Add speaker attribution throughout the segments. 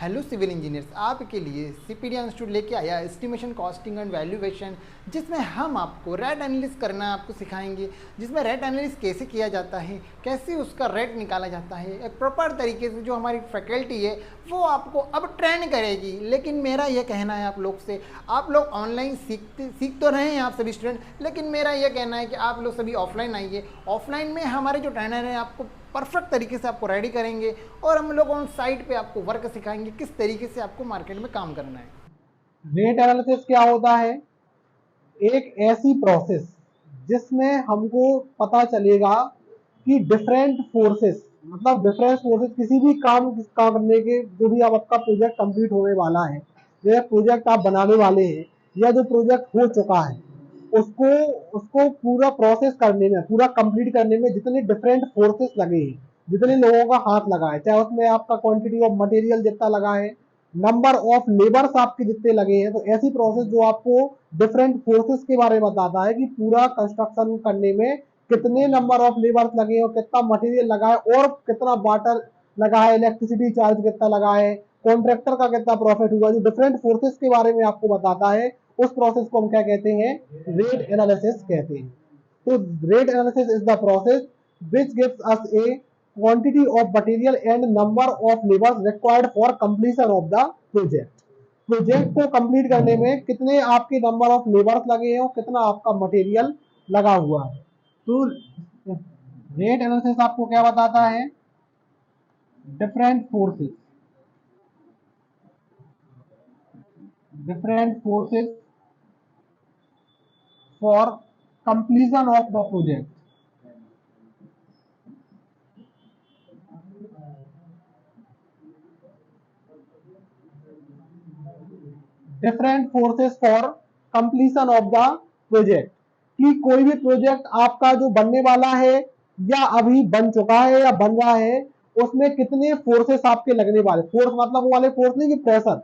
Speaker 1: Hello civil engineers, आपके लिए सीपीडीआई institute लेके आया एस्टिमेशन कॉस्टिंग एंड वैल्यूएशन, जिसमें हम आपको रेट एनालिसिस करना आपको सिखाएंगे। जिसमें रेट एनालिसिस कैसे किया जाता है, कैसे उसका रेट निकाला जाता है, एक प्रॉपर तरीके से जो हमारी फैकल्टी है वो आपको अब ट्रेन करेगी। लेकिन मेरा यह कहना है आप लोग से, आप लोग ऑनलाइन सीख तो रहे हैं आप सभी स्टूडेंट, लेकिन मेरा यह कहना है कि आप लोग सभी ऑफलाइन आइए। ऑफलाइन में हमारे जो ट्रेनर हैं आपको परफेक्ट तरीके से आपको रेडी करेंगे और हम लोग ऑन साइट पे आपको वर्क सिखाएंगे किस तरीके से आपको मार्केट में काम करना है।
Speaker 2: रेट एनालिसिस क्या होता है? एक ऐसी प्रोसेस जिसमें हमको पता चलेगा कि डिफरेंट फोर्सेस, मतलब डिफरेंट फोर्सेस किसी भी काम करने के, जो भी आप आपका प्रोजेक्ट कंप्लीट होने वाला है, जो प्रोजेक्ट आप बनाने वाले हैं या जो प्रोजेक्ट हो चुका है, उसको उसको पूरा प्रोसेस करने में, पूरा कंप्लीट करने में जितने डिफरेंट फोर्सेस लगे हैं, जितने लोगों का हाथ लगा है, चाहे उसमें आपका क्वांटिटी ऑफ मटेरियल जितना लगा है, नंबर ऑफ लेबर्स आपके जितने लगे हैं, तो ऐसी प्रोसेस जो आपको डिफरेंट फोर्सेस के बारे में बताता है कि पूरा कंस्ट्रक्शन करने में कितने नंबर ऑफ लेबर्स लगे हैं और कितना मटेरियल लगा है और कितना वाटर लगा है, इलेक्ट्रिसिटी चार्ज कितना लगा है, कॉन्ट्रैक्टर का कितना प्रॉफिट हुआ, जो डिफरेंट फोर्सेस के बारे में आपको बताता है, उस प्रोसेस को हम क्या कहते हैं? रेट एनालिसिस कहते हैं। तो rate analysis is the process which gives us a quantity of material and number of labors required for completion of the project. Project को कंप्लीट करने में कितने आपके नंबर ऑफ लेबर्स लगे हैं और कितना आपका मटेरियल लगा हुआ है। तो रेट एनालिसिस आपको क्या बताता है? Different forces, different forces for completion of the project. Different forces for completion of the project, कि कोई भी प्रोजेक्ट आपका जो बनने वाला है या अभी बन चुका है या बन रहा है, उसमें कितने फोर्सेस आपके लगने वाले। फोर्स मतलब वो वाले फोर्स नहीं कि प्रेशर,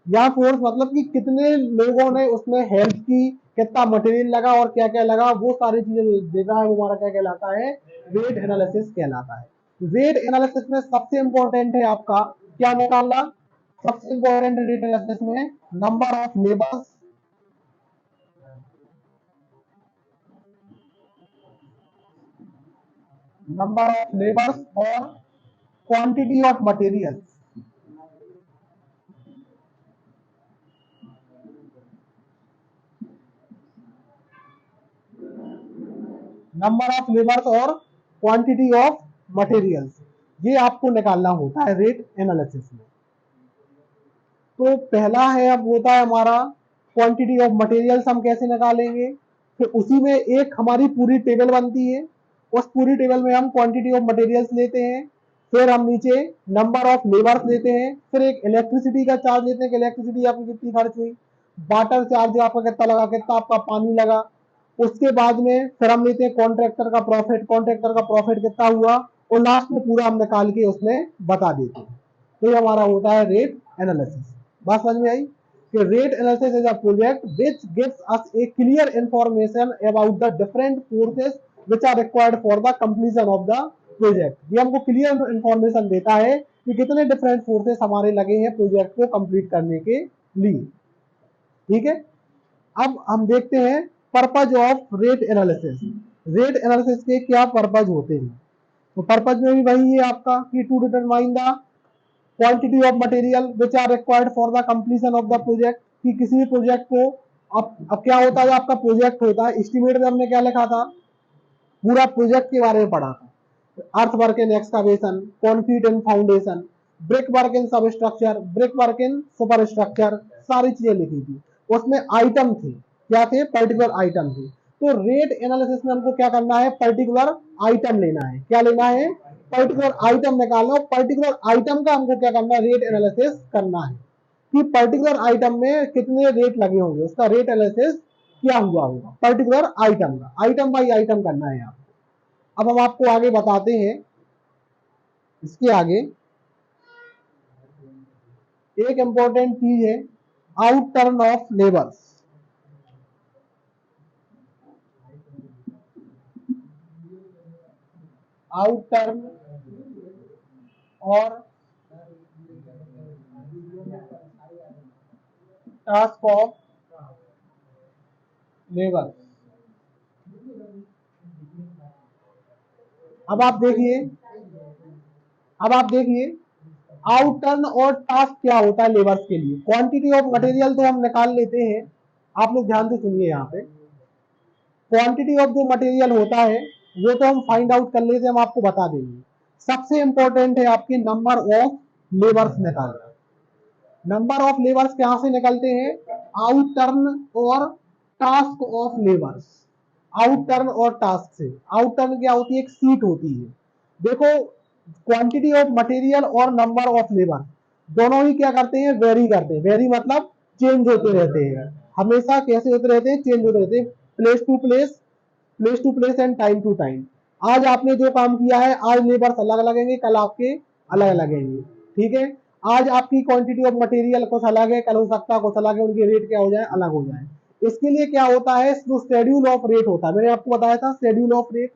Speaker 2: या फोर्स मतलब कि कितने लोगों ने उसमें हेल्प की, कितना मटेरियल लगा और क्या क्या लगा, वो सारी चीजें देता है, वो हमारा क्या कहलाता है? वेट एनालिसिस कहलाता है। वेट एनालिसिस में सबसे इंपॉर्टेंट है आपका क्या निकालना? सबसे इंपॉर्टेंट रेट एनालिसिस में number of labours, number of labours और quantity of material. Number of labours और क्वांटिटी ऑफ मटेरियल्स, ये आपको निकालना होता है रेट एनालिसिस में। तो पहला है, अब होता है हमारा क्वांटिटी ऑफ मटेरियल्स, हम कैसे निकालेंगे? फिर उसी में एक हमारी पूरी टेबल बनती है, उस पूरी टेबल में हम क्वांटिटी ऑफ मटेरियल्स लेते हैं, फिर हम नीचे नंबर ऑफ लेबर्स लेते हैं, फिर एक इलेक्ट्रिसिटी का चार्ज लेते हैं कि इलेक्ट्रिसिटी आपकी कितनी खर्च हुई, वाटर चार्ज आपका कितना लगा, कितना आपका पानी लगा। उसके बाद में फिर हम लेते हैं कॉन्ट्रैक्टर का प्रॉफिट, कॉन्ट्रैक्टर का प्रॉफिट कितना हुआ, और लास्ट में पूरा हम निकाल के उसमें बता देते हैं। तो ये हमारा होता है रेट एनालिसिस। बात समझ में आई कि rate analysis is a project which gives us a clear information about the different forces which are required for the completion of the project. ये हमको क्लियर इंफॉर्मेशन देता है कि कितने डिफरेंट फोर्सेस हमारे लगे हैं प्रोजेक्ट को कंप्लीट करने के लिए। ठीक है, अब हम देखते हैं purpose of rate analysis. Rate analysis के क्या पर्पज होते हैं? तो पर्पज में भी वही है आपका कि to determine the quantity of material which are required for the completion of the project, कि किसी भी प्रोजेक्ट को, अब क्या होता है, आपका प्रोजेक्ट होता है, एस्टिमेट में हमने क्या लिखा था? पूरा प्रोजेक्ट के बारे में पढ़ा था। Earth work in excavation, concrete in foundation, brick work in sub structure, brick work in super structure, सारी चीजें लिखी थी। उसमें आइटम थे, क्या थे? पर्टिकुलर आइटम थे। तो रेट एनालिसिस में हमको क्या करना है? पर्टिकुलर आइटम लेना है। क्या लेना है? पर्टिकुलर आइटम निकालना, और पर्टिकुलर आइटम का हमको क्या करना है? रेट एनालिसिस करना है कि पर्टिकुलर आइटम में कितने रेट लगे होंगे, उसका रेट एनालिसिस क्या हुआ होगा पर्टिकुलर आइटम का। आइटम बाई आइटम करना है आपको। अब हम आपको आगे बताते हैं, इसके आगे एक इंपॉर्टेंट चीज है, out turn off labours. Out turn और टास्क ऑफ लेबर। अब आप देखिए, अब आप देखिए आउटटर्न और टास्क क्या होता है लेबर्स के लिए। क्वांटिटी ऑफ मटेरियल तो हम निकाल लेते हैं, आप लोग ध्यान से सुनिए। यहाँ पे क्वांटिटी ऑफ जो मटेरियल होता है वो तो हम फाइंड आउट कर लेते हैं, हम आपको बता देंगे। सबसे इंपॉर्टेंट है आपके नंबर ऑफ लेबर्स निकालना। नंबर ऑफ लेबर्स कहां से निकलते हैं? आउटटर्न और टास्क ऑफ लेबर्स। आउटटर्न और टास्क से। आउटटर्न क्या होती है? एक सीट होती है। देखो, क्वांटिटी ऑफ मटेरियल और नंबर ऑफ लेबर दोनों ही क्या करते हैं? वेरी करते हैं। वेरी मतलब चेंज होते रहते हैं, हमेशा कैसे होते रहते हैं? चेंज होते रहते हैं, place to place, place to place and time to time. आज आपने जो काम किया है, आज लेबर्स अलग लगेंगे, कल आपके अलग लगेंगे। ठीक है, आज आपकी क्वांटिटी ऑफ मटेरियल कुछ अलग है, कल हो सकता है कुछ अलग है, उनके रेट क्या हो जाए? अलग हो जाए। इसके लिए क्या होता है? जो शेड्यूल ऑफ रेट होता है, मैंने आपको बताया था schedule of rate.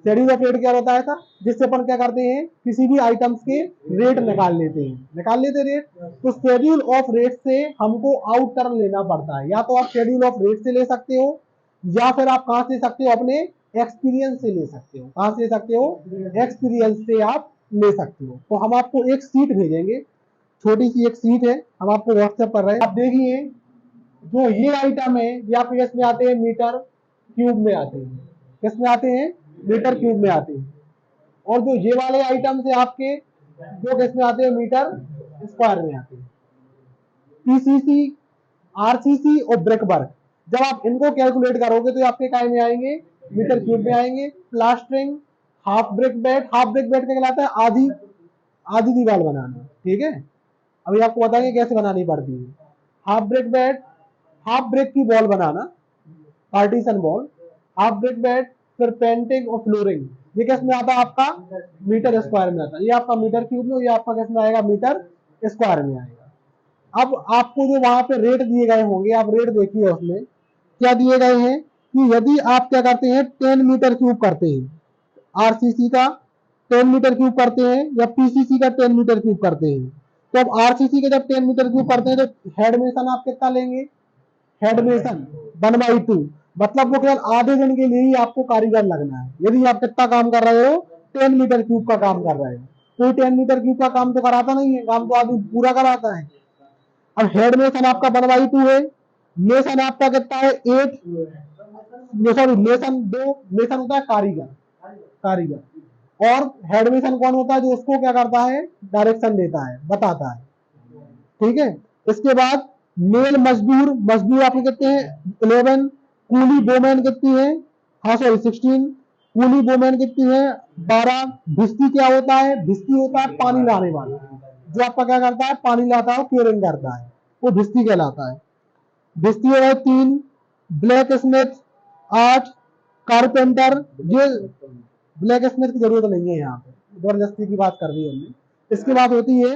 Speaker 2: Schedule of rate क्या होता है था? जिससे अपन क्या करते हैं? किसी भी आइटम्स के रेट निकाल लेते हैं, निकाल लेते रेट। तो शेड्यूल ऑफ रेट से हमको आउट टर्न लेना पड़ता है। या तो आप शेड्यूल ऑफ रेट से ले सकते हो, या फिर आप कहां से सकते हो? अपने एक्सपीरियंस से ले सकते हो। कहां से सकते हो? एक्सपीरियंस से आप ले सकते हो। तो हम आपको एक सीट भेजेंगे, छोटी सी एक सीट है, हम आपको व्हाट्सएप कर रहे हैं। आप देखिए, जो ये आइटम है ये आपके किसमें आते हैं? मीटर क्यूब में आते हैं। किसमें आते हैं? मीटर क्यूब में आते हैं। और जो ये वाले आइटम है आपके, जो किसमें आते हैं? मीटर स्क्वायर में आते हैं। पीसीसी, आरसीसी और ब्रिक वर्क, जब आप इनको कैलकुलेट करोगे तो आपके काय में आएंगे? मीटर क्यूब में आएंगे। Plastering, half brick bed. Half brick bed क्या कहलाता है? आधी आधी दीवार बनाना। ठीक है, अभी आपको बताएंगे कैसे बनानी पड़ती है। Half brick bed, half brick की वॉल बनाना, partition wall, half brick bed. फिर पेंटिंग और फ्लोरिंग, ये किस में आता है? आपका मीटर स्क्वायर में आता है। ये आपका मीटर क्यूब में, ये आपका किस में आएगा? मीटर स्क्वायर में आएगा। अब आपको जो वहां पे रेट दिए गए होंगे, आप रेट देखिए उसमें क्या दिए गए हैं कि यदि आप क्या करते हैं? 10 मीटर क्यूब करते हैं, आरसीसी का 10 मीटर क्यूब करते हैं या पीसीसी का 10 मीटर क्यूब करते हैं, तो अब आरसीसी का जब 10 मीटर क्यूब करते हैं तो हेड मेसन आप कितना लेंगे? हेड मेसन 1/2, मतलब वो केवल आधे दिन के लिए ही आपको कारीगर लगना है। यदि आप कितना काम कर रहे हो? 10 मीटर क्यूब का काम कर रहे हो। कोई 10 मीटर क्यूब का काम तो कराता नहीं है, काम तो आदमी पूरा कराता है। अब हेड मेसन आपका 1/2 है। मेसन आपका कितना है? 8। Sorry, mason 2। मेसन होता है कारीगर, कारीगर। और हेड मेसन कौन होता है? जो उसको क्या करता है? डायरेक्शन देता है, बताता है। ठीक है, इसके बाद मेल मजदूर, मजदूर आपके कितने हैं? 11। कूली बोमैन कितनी है? हाँ सॉरी 16। कूली बोमैन कितनी है? 12। भिस्ती क्या होता है? भिस्ती होता है पानी लाने वाला, जो आपका क्या करता है? पानी लाता है, क्यूरिंग करता है, वो भिस्ती कहलाता है। भिस्ती है 3। Black Smith 8। कारपेंटर, ये ब्लैक स्मिथ की जरूरत नहीं है, यहाँ पे जबरदस्ती की बात कर दी हमने। इसके बाद होती है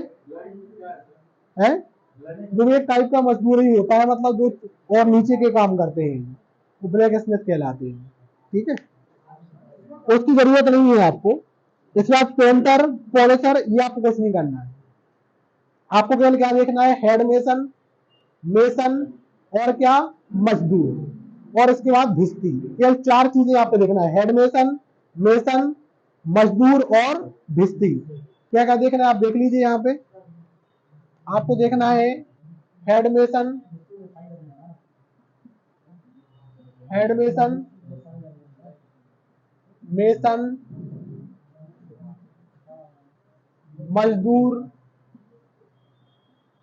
Speaker 2: जो एक टाइप का मजदूर ही होता है, मतलब जो और नीचे के काम करते हैं, वो ब्लैक स्मिथ कहलाते हैं। ठीक है, उसकी जरूरत नहीं है आपको। इसके बाद पेंटर, पॉलिशर, ये आपको कुछ नहीं करना है। आपको केवल क्या देखना है? हेड मेसन, मेसन और क्या? मजदूर। और इसके बाद भिस्ती। केवल 4 चीजें आपको देखना है, हेड मेसन, मेसन, मजदूर और भिस्ती। क्या क्या देखना है? आप देख लीजिए, यहाँ पे आपको देखना है head mason, head mason, mason, मजदूर,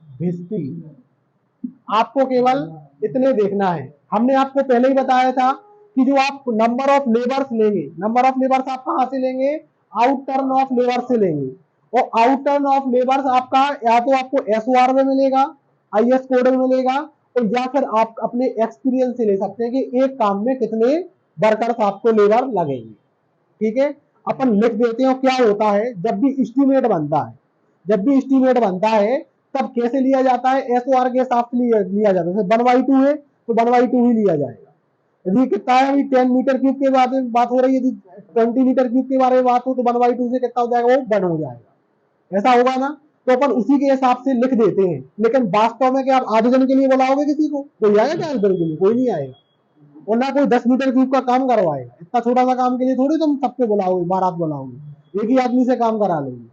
Speaker 2: भिस्ती। आपको केवल इतने देखना है। हमने आपको पहले ही बताया था कि जो आप नंबर ऑफ लेबर्स लेंगे, नंबर ऑफ लेबर्स आप कहां से लेंगे? आउट टर्न ऑफ लेबर्स से लेंगे। और आउट टर्न ऑफ लेबर्स आपका या तो आपको एसओआर में मिलेगा, आईएस कोड में मिलेगा, और या फिर आप अपने एक्सपीरियंस से ले सकते हैं कि एक काम में कितने वर्कर्स आपको लेबर लगेंगे। ठीक है, अपन लिख देते हैं। क्या होता है जब भी एस्टीमेट बनता है, जब भी एस्टीमेट बनता है तब कैसे लिया जाता है? एसओआर के हिसाब से लिया जाता है। 1/2 है तो 1/2 ही लिया जाएगा। यदि कितना है? अभी 10 मीटर क्यूब के बात हो रही है, यदि 20 मीटर क्यूब के बारे में बात हो तो 1/2 से कितना हो जाएगा? वो 1 हो जाएगा। ऐसा होगा ना? तो अपन उसी के हिसाब से लिख देते हैं, लेकिन वास्तव में क्या आप आधे दिन के लिए बुलाओगे किसी को? कोई आएगा क्या आधे दिन के लिए? कोई नहीं आएगा। और ना कोई 10 मीटर क्यूब का काम करवाएगा। इतना छोटा सा काम के लिए थोड़ी तुम सबको बुलाओगे, बारात बुलाओगे, एक ही आदमी से काम करा लोगे।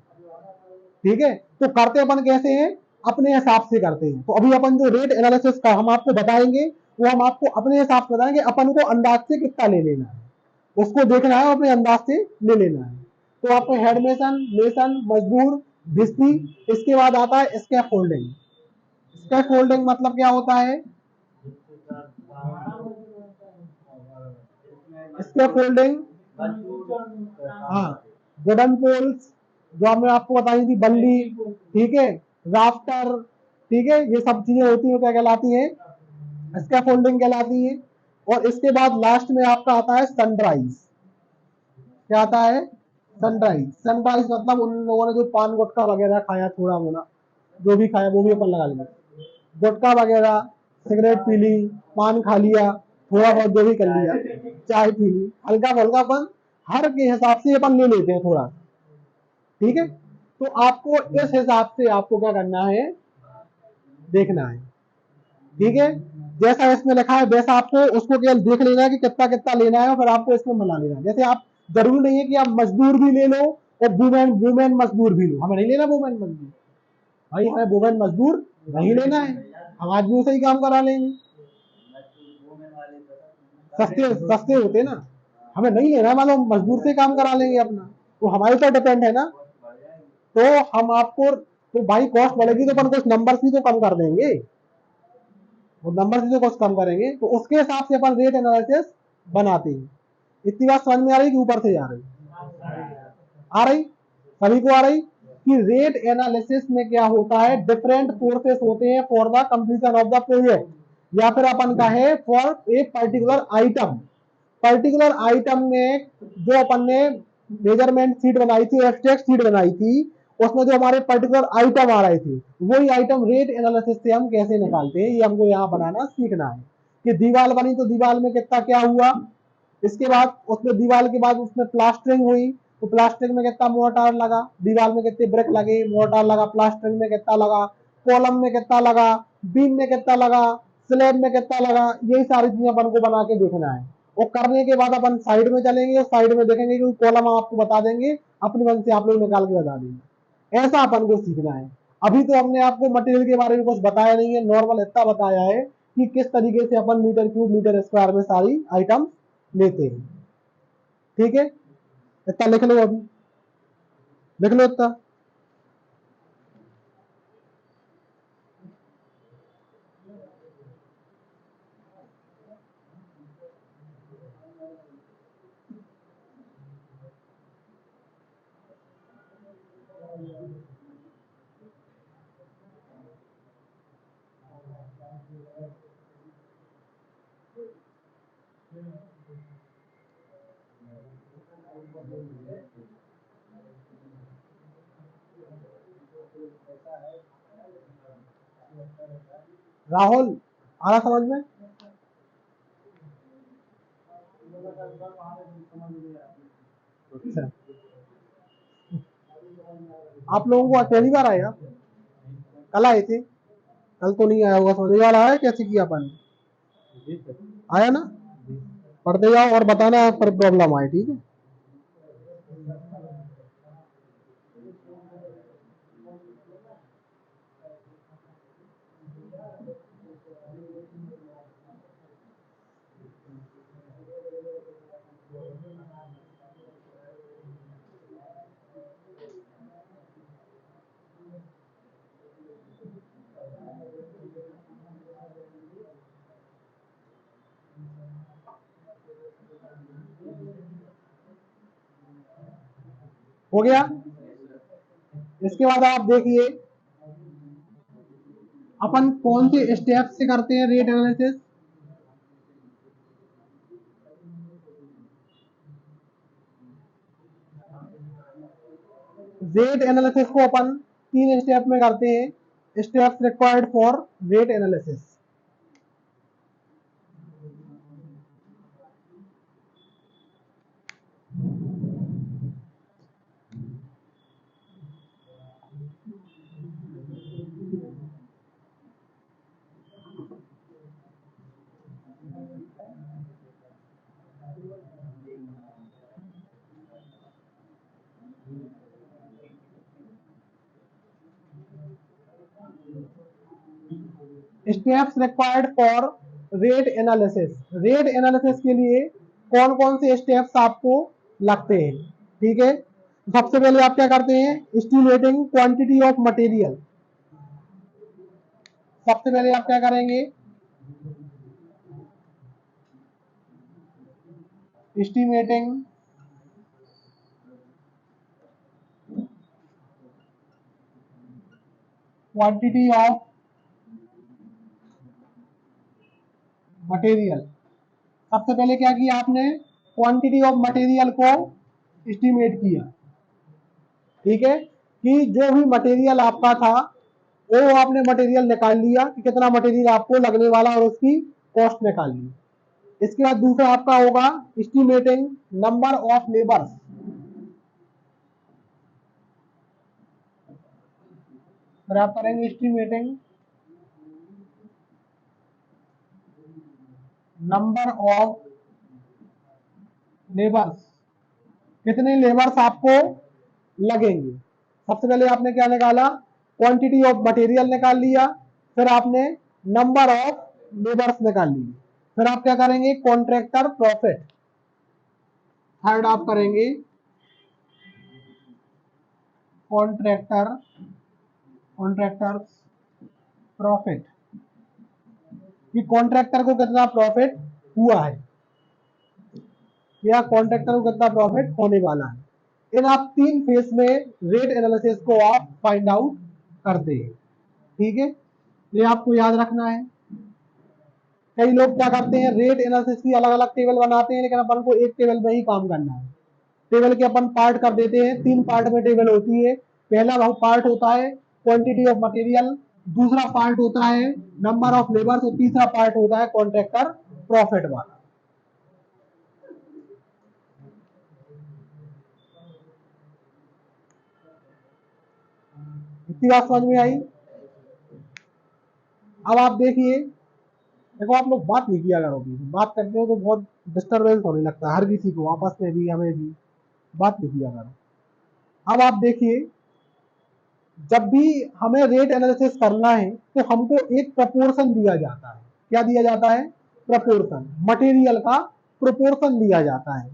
Speaker 2: ठीक है, तो करते अपन कैसे हैं, अपने हिसाब से करते हैं। तो अभी अपन जो रेट एनालिसिस का हम आपको बताएंगे, वो हम आपको अपने हिसाब से बताएंगे, अपन को अंदाज से कितना ले लेना है उसको देखना है, अपने अंदाज से ले लेना है। तो आपको हेड मेसन, मेसन, मजदूर, भिस्ती, इसके बाद आता है स्कैफोल्डिंग। स्कैफोल्डिंग मतलब क्या होता है? स्कैफोल्डिंग, हाँ, वुडन पोल्स जो हमने आपको बताई थी, बल्ली, ठीक है, राफ्टर, ठीक है, ये सब चीजें होती है, क्या कहलाती है? स्कैफोल्डिंग कहलाती है। और इसके बाद लास्ट में आपका आता है सनराइज। क्या आता है? सनराइज। सनराइज मतलब उन लोगों ने जो पान गुटखा वगैरह खाया, थोड़ा मोड़ा जो भी खाया वो भी अपन लगा लेंगे, गुटखा वगैरह, सिगरेट पी ली, पान खा लिया, थोड़ा बहुत जो भी कर लिया, चाय पी ली, हल्का फुल्का अपन हर के हिसाब से अपन ले लेते हैं थोड़ा। ठीक है, तो आपको इस हिसाब से आपको क्या करना है, देखना है। ठीक है, जैसा इसमें लिखा है वैसा आपको उसको केवल देख लेना है कि कितना कितना लेना है, और फिर आपको इसमें मिला लेना है। जैसे आप, जरूरी नहीं है कि आप मजदूर भी ले लो और वुमेन वुमेन मजदूर भी लो, हमें नहीं लेना वुमेन मजदूर, भाई हमें वुमेन मजदूर नहीं लेना है, हम आदमियों से ही काम करा लेंगे, सस्ते सस्ते होते ना, हमें नहीं लेना, मानो मजदूर से काम करा लेंगे अपना, तो हमारे ऊपर डिपेंड है ना। तो हम आपको, तो भाई कॉस्ट बढ़ेगी तो अपन कुछ नंबर्स भी तो कम कर देंगे, वो नंबर से जो कुछ कम करेंगे, तो उसके हिसाब से अपन रेट एनालिसिस बनाते हैं। इतनी बात समझ में आ रही कि ऊपर से आ रही? आ रही, सभी को आ रही कि रेट एनालिसिस में क्या होता है, डिफरेंट सोर्सेस होते हैं for the completion of the project, या फिर अपन का है for a particular item. Particular item में जो अपन ने मेजरमेंट शीट बनाई थी, एब्स्ट्रैक्ट शीट बनाई थी, उसमें जो हमारे पर्टिकुलर आइटम आ रहे थे, वही आइटम रेट एनालिसिस से हम कैसे निकालते हैं, ये हमको यहाँ बनाना सीखना है। कि दीवार बनी तो दीवार में कितना क्या हुआ, इसके बाद उसमें दीवार के बाद उसमें प्लास्टरिंग हुई, तो प्लास्टरिंग में कितना मोर्टार लगा, दीवार में कितने ब्रिक लगे, मोर्टार लगा, प्लास्टरिंग में कितना लगा, कॉलम में कितना लगा, बीम में कितना लगा, स्लैब में कितना लगा, यही सारी चीजें अपन को बना के देखना है। और करने के बाद अपन साइड में चलेंगे और साइड में देखेंगे कि कॉलम आपको बता देंगे, अपने मन से आप लोग निकाल के बता देंगे। ऐसा अपन को सीखना है। अभी तो हमने आपको मटेरियल के बारे में कुछ बताया नहीं है, नॉर्मल इतना बताया है कि किस तरीके से अपन मीटर क्यूब, मीटर स्क्वायर में सारी आइटम लेते हैं। ठीक है, इतना लिख लो, अभी लिख लो इतना। राहुल, आ रहा समझ में? अच्छा, आप लोगों को पहली बार आया? कल आए थे? कल तो नहीं आया होगा, समझ में वाला है कैसे किया अपन, आया ना? पढ़ते जाओ और बताना पर प्रॉब्लम आए, ठीक है? हो गया? इसके बाद आप देखिए अपन कौन से स्टेप से करते हैं रेट एनालिसिस। रेट एनालिसिस को अपन 3 स्टेप में करते हैं। Steps required for rate analysis. Steps required for rate analysis. Rate analysis के लिए कौन कौन से स्टेप्स आपको लगते हैं, ठीक है। सबसे पहले आप क्या करते हैं, एस्टिमेटिंग क्वांटिटी ऑफ मटेरियल। सबसे पहले आप क्या करेंगे, एस्टिमेटिंग क्वांटिटी ऑफ मटेरियल। सबसे पहले क्या किया आपने, क्वांटिटी ऑफ मटेरियल को एस्टिमेट किया, ठीक है, कि जो भी मटेरियल आपका था वो आपने मटेरियल निकाल लिया कि कितना मटेरियल आपको लगने वाला और उसकी कॉस्ट निकाल ली। इसके बाद दूसरा आपका होगा एस्टिमेटिंग नंबर ऑफ लेबर्स। फिर आप करेंगे एस्टिमेटिंग नंबर ऑफ लेबर्स, कितने लेबर्स आपको लगेंगे। सबसे पहले आपने क्या निकाला, क्वांटिटी ऑफ मटेरियल निकाल लिया, फिर आपने नंबर ऑफ लेबर्स निकाल लिए, फिर आप क्या करेंगे, कॉन्ट्रैक्टर प्रॉफिट। थर्ड आप करेंगे कॉन्ट्रैक्टर प्रॉफिट, कि कॉन्ट्रैक्टर को कितना प्रॉफिट हुआ है या कॉन्ट्रैक्टर को कितना प्रॉफिट होने वाला है। इन आप 3 फेज में रेट एनालिसिस को आप फाइंड आउट करते हैं, ठीक है, ये आपको याद रखना है। कई लोग क्या करते हैं, रेट एनालिसिस की अलग अलग टेबल बनाते हैं, लेकिन अपन को एक टेबल में ही काम करना है। टेबल के अपन पार्ट कर देते हैं, 3 पार्ट में टेबल होती है। पहला पार्ट होता है क्वांटिटी ऑफ मटेरियल, दूसरा पार्ट होता है नंबर ऑफ लेबर्स और तीसरा पार्ट होता है कॉन्ट्रैक्टर प्रॉफिट वाला। इतनी बात समझ में आई। अब आप देखिए, देखो आप लोग बात नहीं किया करो, बात करते हो तो बहुत डिस्टरबेंस होने लगता है हर किसी को, आपस में भी हमें भी, बात नहीं किया करो। अब आप देखिए, जब भी हमें रेट एनालिसिस करना है तो हमको एक प्रपोर्शन दिया जाता है। क्या दिया जाता है, प्रपोर्शन, मटेरियल का प्रपोर्शन दिया जाता है।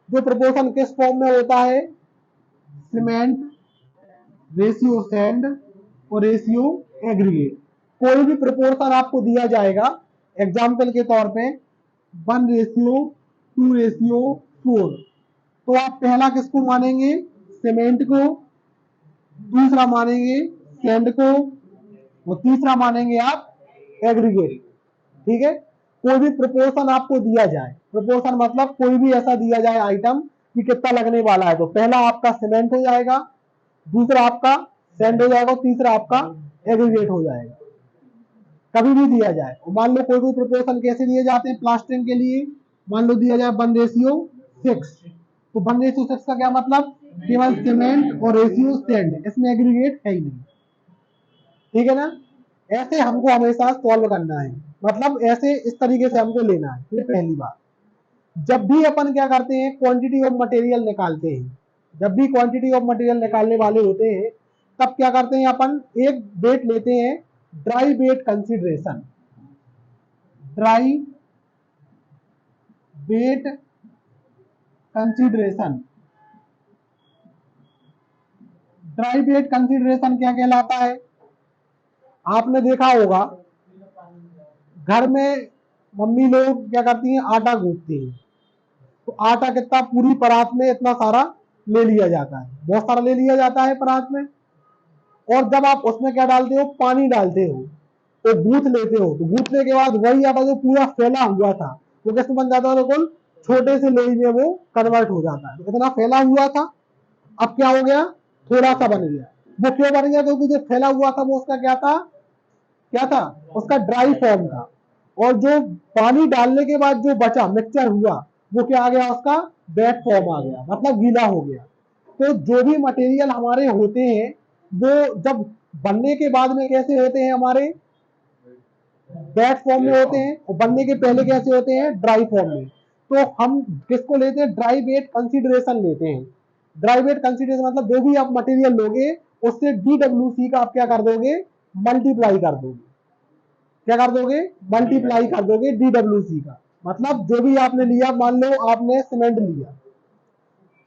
Speaker 2: जो प्रपोर्शन किस फॉर्म में होता है, सीमेंट रेशियो सैंड और रेशियो एग्रीगेट। कोई भी प्रपोर्शन आपको दिया जाएगा, एग्जाम्पल के तौर पे 1:2:4, तो आप पहला किसको मानेंगे, सीमेंट को, दूसरा मानेंगे सैंड को और तीसरा मानेंगे आप एग्रीगेट, ठीक है। कोई भी प्रोपोर्शन आपको दिया जाए, प्रोपोर्शन मतलब कोई भी ऐसा दिया जाए आइटम कि कितना लगने वाला है, तो पहला आपका सीमेंट हो जाएगा, दूसरा आपका सैंड हो जाएगा, तीसरा आपका एग्रीगेट हो जाएगा। कभी भी दिया जाए, मान लो कोई भी प्रोपोर्शन कैसे दिए जाते हैं प्लास्टरिंग के लिए, मान लो दिया जाए 1:6, तो 1:6 का क्या मतलब, केवल सीमेंट और रेशियो सैंड, इसमें एग्रीगेट है ही नहीं, ठीक है ना। ऐसे हमको हमेशा सॉल्व करना है, मतलब ऐसे इस तरीके से हमको लेना है। ये पहली बात। जब भी अपन क्या करते हैं, क्वांटिटी ऑफ मटेरियल निकालते हैं, जब भी क्वांटिटी ऑफ मटेरियल निकालने वाले होते हैं, तब क्या करते हैं, अपन एक वेट लेते हैं, dry weight consideration. Dry weight consideration, dry weight consideration क्या कहलाता है। आपने देखा होगा घर में मम्मी लोग क्या करती हैं, आटा गूंथती हैं, तो आटा कितना, पूरी परात में इतना सारा ले लिया जाता है, बहुत सारा ले लिया जाता है परात में, और जब आप उसमें क्या डालते हो, पानी डालते हो, तो गूंथ लेते हो, तो गूंथने के बाद वही आटा जो पूरा फैला हुआ था वो कैसे बन जाता है, बिल्कुल छोटे से लोई में वो कन्वर्ट हो जाता है। तो इतना फैला हुआ था, अब क्या हो गया, थोड़ा सा बन गया। वो क्यों बन गया, क्योंकि जो फैला हुआ था वो उसका क्या था, क्या था, उसका ड्राई फॉर्म था, और जो पानी डालने के बाद जो बचा मिक्सचर हुआ वो क्या आ गया, उसका वेट फॉर्म आ गया, मतलब गीला हो गया। तो जो भी मटेरियल हमारे होते हैं वो जब बनने के बाद में कैसे होते हैं, हमारे वेट फॉर्म में होते हैं, और बनने के पहले कैसे होते हैं, ड्राई फॉर्म में। तो हम किसको लेते हैं, ड्राई वेट कंसिडरेशन लेते हैं। ड्राई वेट कंसिडरेशन मतलब जो भी आप मटेरियल लोगे उससे DWC का आप क्या कर दोगे, मल्टीप्लाई कर दोगे, क्या कर दोगे, मल्टीप्लाई कर दोगे DWC का, मतलब जो भी आपने लिया, मान लो आपने सीमेंट लिया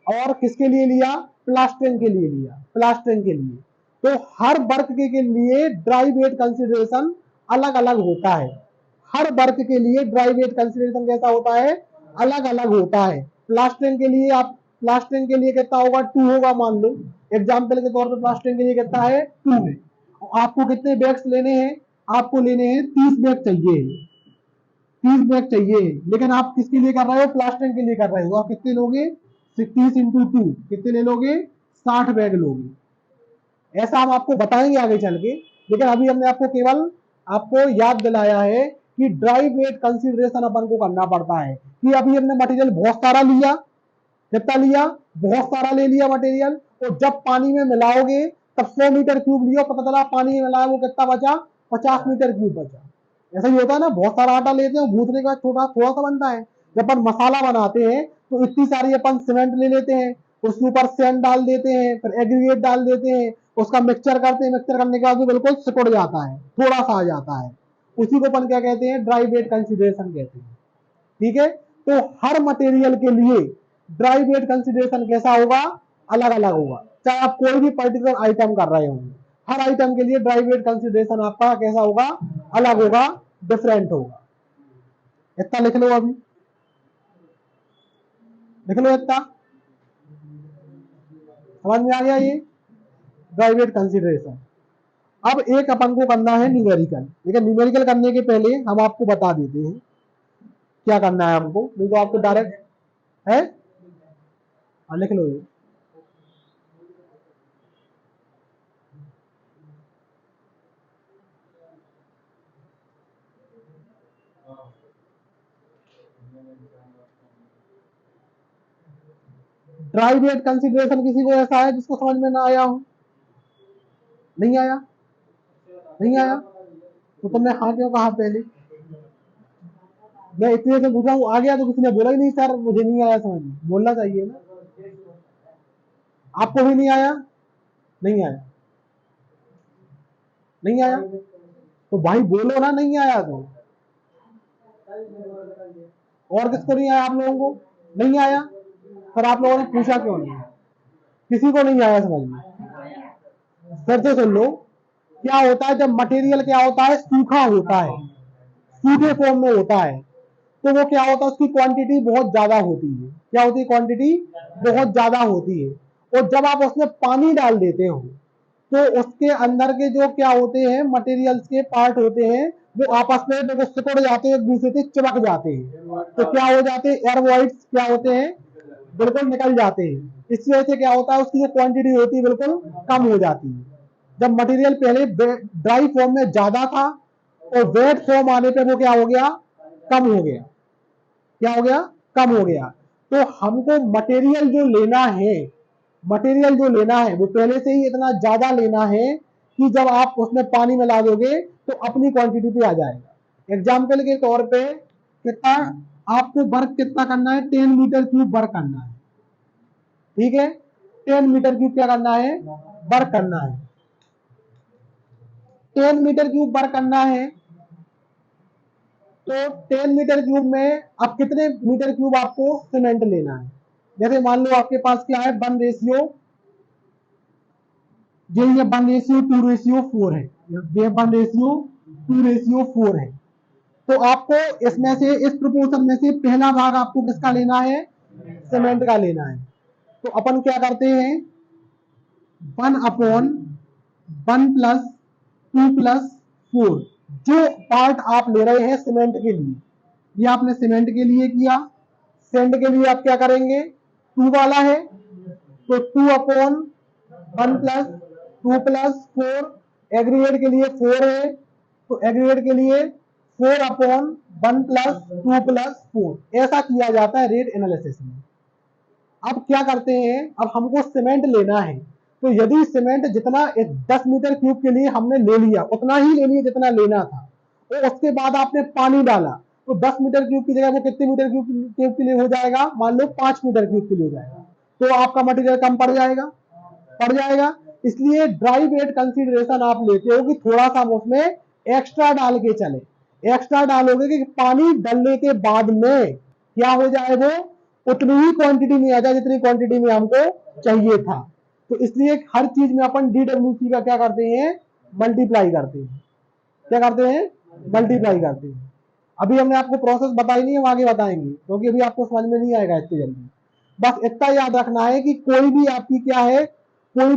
Speaker 2: और किसके लिए लिया, प्लास्टरिंग के लिए लिया, प्लास्टरिंग के लिए, तो हर वर्क के लिए ड्राई वेट कंसिडरेशन अलग अलग होता है। हर वर्क के लिए ड्राई वेट कंसिडरेशन कैसा होता है, अलग अलग होता है। प्लास्टरिंग के लिए आप, प्लास्टरिंग के लिए कितना होगा, 2 होगा मान लो, एग्जाम्पल के तौर पर प्लास्टरिंग के लिए कितना है, 2 है। आपको कितने बैग्स लेने हैं, आपको लेने हैं 30 बैग चाहिए, 30 बैग चाहिए, लेकिन आप किसके लिए कर रहे हो, प्लास्टरिंग के लिए कर रहे हो, आप कितने लोगे, 30 × 2 कितने ले लोगे, 60 बैग लोगे। ऐसा हम आपको बताएंगे आगे चल के, लेकिन अभी हमने आपको केवल आपको याद दिलाया है कि ड्राई वेट कंसिडरेशन अपन को करना पड़ता है कि अभी हमने मटेरियल बहुत सारा लिया, कितना लिया, बहुत सारा ले लिया मटेरियल, और जब पानी में मिलाओगे तब 100 मीटर क्यूब लिया, पता चला पानी में मिलाया वो कितना बचा, 50 मीटर क्यूब बचा। ऐसा ही होता है ना, बहुत सारा आटा लेते हैं, भूनने का छोटा थोड़ा सा बनता है, जब अपन मसाला बनाते हैं तो इतनी सारी अपन सीमेंट ले लेते हैं, उसके ऊपर सैंड डाल देते हैं, फिर एग्रीगेट डाल देते हैं, उसका मिक्सचर करते हैं, मिक्सचर करने के बाद बिल्कुल सिकुड़ जाता है, थोड़ा सा आ जाता है, उसी को अपन क्या कहते हैं, ड्राई वेट कंसिडरेशन कहते हैं। ठीक है, तो हर मटेरियल के लिए ड्राई वेट कंसिडरेशन कैसा होगा, अलग अलग होगा, चाहे आप कोई भी पर्टिकुलर आइटम कर रहे होंगे, हर आइटम के लिए ड्राई वेट कंसिडरेशन आपका कैसा होगा, अलग होगा, डिफरेंट होगा। इतना लिख लो, अभी लिख लो इतना, समझ में आ गया ये ड्राई वेट कंसिडरेशन। अब एक अपन को करना है न्यूमेरिकल, लेकिन न्यूमेरिकल करने के पहले हम आपको बता देते हैं क्या करना है हमको, नहीं तो आपको डायरेक्ट है, लिख लो ये, ड्राई वेट कंसिडरेशन किसी को ऐसा है जिसको समझ में ना आया हो, नहीं आया, नहीं आया, तो तुमने हाँ क्यों कहा पहले, मैं इतने से पूछा हूँ, आ गया तो किसी ने बोला ही नहीं सर मुझे नहीं आया समझ में, बोलना चाहिए ना, आपको भी नहीं आया, नहीं आया, नहीं आया, तो भाई बोलो ना नहीं आया तो, और किसको नहीं आया, आप लोगों को नहीं आया, पर आप लोगों ने पूछा क्यों नहीं, किसी को नहीं आया समझ में, फिर से सुन लो, क्या होता है जब मटेरियल क्या होता है, सूखा होता है, सूखे फॉर्म में होता है, तो वो क्या होता है, उसकी क्वांटिटी बहुत ज्यादा होती है, क्या होती है, क्वांटिटी बहुत ज्यादा होती है, और जब आप उसमें पानी डाल देते हो तो उसके अंदर के जो क्या होते हैं, मटेरियल्स के पार्ट होते हैं, वो आपस में देखो सिकुड़ जाते हैं, एक दूसरे से चिपक जाते हैं, तो क्या हो जाते हैं, एयरवॉइड्स क्या होते हैं, बिल्कुल निकल जाते हैं, इस वजह से क्या होता है, उसकी जो क्वांटिटी होती है बिल्कुल कम हो जाती है। जब मटेरियल पहले ड्राई फॉर्म में ज्यादा था और वेट फॉर्म आने पे वो क्या हो गया, कम हो गया, क्या हो गया, कम हो गया। तो हमको मटेरियल जो लेना है, मटेरियल जो लेना है वो पहले से ही इतना ज्यादा लेना है कि जब आप उसमें पानी मिला दोगे तो अपनी क्वांटिटी पे आ जाएगा। एग्जाम्पल के तौर पे कितना आपको वर्क कितना करना है, 10 मीटर क्यूब वर्क करना है, ठीक है, 10 मीटर क्यूब क्या करना है, वर्क करना है, 10 मीटर क्यूब वर्क करना है, तो 10 मीटर क्यूब में अब कितने मीटर क्यूब आपको सीमेंट लेना है, जैसे मान लो आपके पास क्या है, 1:, ये 1:2:4 है, ये 1:2:4 है, तो आपको इसमें से, इस प्रोपोर्शन में से पहला भाग आपको किसका लेना है, सीमेंट का लेना है। तो अपन क्या करते हैं, 1/1+2+4, जो पार्ट आप ले रहे हैं सीमेंट के लिए, ये आपने सीमेंट के लिए किया, सेंड के लिए आप क्या करेंगे, 2 वाला है, तो 2/1+2+4, एग्रीगेट के लिए 4 है, तो एग्रीगेट के लिए 4/1+2+4, ऐसा किया जाता है रेट एनालिसिस में। अब क्या करते हैं, अब हमको सीमेंट लेना है, तो यदि सीमेंट जितना 10 मीटर क्यूब के लिए हमने ले लिया, उतना ही ले लिया जितना लेना था, तो उसके बाद आपने पानी डाला, तो 10 मीटर क्यूब की जगह वो कितने मीटर क्यूब के लिए हो जाएगा, मान लो 5 मीटर क्यूब के लिए हो जाएगा, तो आपका मटेरियल कम पड़ जाएगा, पड़ जाएगा। इसलिए ड्राई वेट कंसीडरेशन आप लेते हो कि थोड़ा सा हम उसमें एक्स्ट्रा डाल के चले। एक्स्ट्रा डालोगे कि पानी डालने के बाद में क्या हो जाए, वो उतनी ही क्वांटिटी में आ जाए जितनी क्वांटिटी में हमको चाहिए था। तो इसलिए हर चीज में अपन DWC का क्या करते हैं, मल्टीप्लाई करते हैं। क्या करते हैं, मल्टीप्लाई करते हैं। अभी हमने आपको प्रोसेस बताई नहीं, हम आगे बताएंगे क्योंकि अभी आपको समझ में नहीं आएगा इतनी जल्दी। बस इतना याद रखना है कि कोई भी आपकी क्या है,